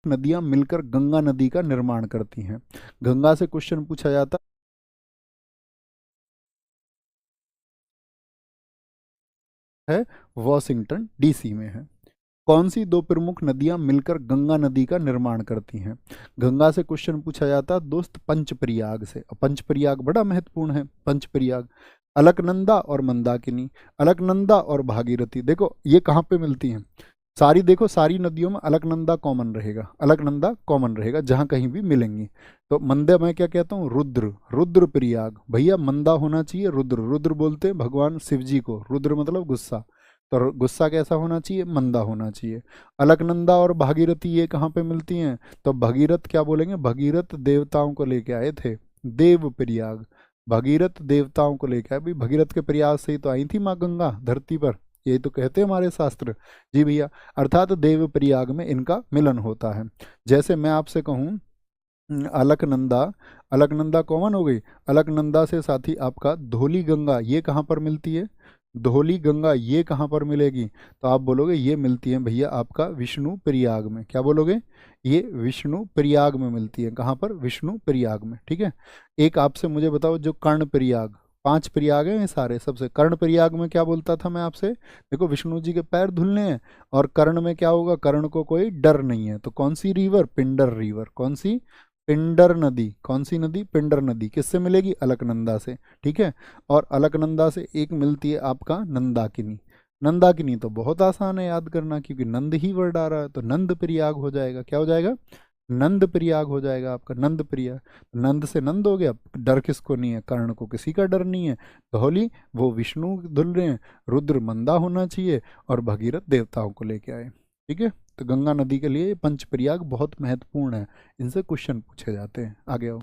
नदियां मिलकर गंगा नदी का निर्माण करती हैं। गंगा से क्वेश्चन पूछा जाता है, वॉशिंगटन डीसी में है। कौन सी दो प्रमुख नदियां मिलकर गंगा नदी का निर्माण करती हैं? गंगा से क्वेश्चन पूछा जाता है दोस्त पंचप्रयाग से। और पंचप्रयाग बड़ा महत्वपूर्ण है। पंचप्रयाग अलकनंदा और मंदाकिनी, अलकनंदा और भागीरथी। देखो ये कहाँ पे मिलती हैं सारी, देखो सारी नदियों में अलकनंदा कॉमन रहेगा, अलकनंदा कॉमन रहेगा जहां कहीं भी मिलेंगी। तो मंदे मैं क्या कहता हूँ, रुद्र, रुद्र प्रयाग। भैया मंदा होना चाहिए रुद्र, रुद्र बोलते हैं भगवान शिव जी को, रुद्र मतलब गुस्सा। तो गुस्सा कैसा होना चाहिए, मंदा होना चाहिए। अलकनंदा और भागीरथी ये कहाँ पे मिलती हैं? तो भगीरथ क्या बोलेंगे, भगीरथ देवताओं को लेके आए थे, देव प्रयाग। भगीरथ देवताओं को लेके आए, भाई भगीरथ के प्रयास से ही तो आई थी माँ गंगा धरती पर, यही तो कहते हैं हमारे शास्त्र। जी भैया, अर्थात देव प्रयाग में इनका मिलन होता है। जैसे मैं आपसे कहूँ अलकनंदा, अलकनंदा कॉमन हो गई। अलकनंदा से साथी आपका धौली गंगा, ये कहाँ पर मिलती है? धौली गंगा ये कहाँ पर मिलेगी? तो आप बोलोगे ये मिलती है भैया आपका विष्णु प्रयाग में। क्या बोलोगे? ये विष्णु प्रयाग में मिलती है। कहाँ पर? विष्णु प्रयाग में। ठीक है। एक आपसे मुझे बताओ, जो कर्ण प्रयाग, 5 प्रयाग हैं ये सारे, सबसे कर्ण प्रयाग में क्या बोलता था मैं आपसे? देखो विष्णु जी के पैर धुलने हैं, और कर्ण में क्या होगा, कर्ण को कोई डर नहीं है। तो कौन सी रिवर? पिंडर रिवर। कौन सी? पिंडर नदी। कौन सी नदी? पिंडर नदी। किससे मिलेगी? अलकनंदा से। ठीक है। और अलकनंदा से एक मिलती है आपका नंदाकिनी। नंदाकिनी तो बहुत आसान है याद करना, क्योंकि नंद ही वर्ड आ रहा है, तो नंद प्रयाग हो जाएगा। क्या हो जाएगा? नंद प्रयाग हो जाएगा आपका, नंद प्रयाग। नंद से नंद हो गया, डर किसको नहीं है? कर्ण को किसी का डर नहीं है। धौली वो विष्णु धुल रहे हैं, रुद्र मंदा होना चाहिए, और भगीरथ देवताओं को लेके आए। ठीक है। तो गंगा नदी के लिए पंचप्रयाग बहुत महत्वपूर्ण है, इनसे क्वेश्चन पूछे जाते हैं। आगे आओ।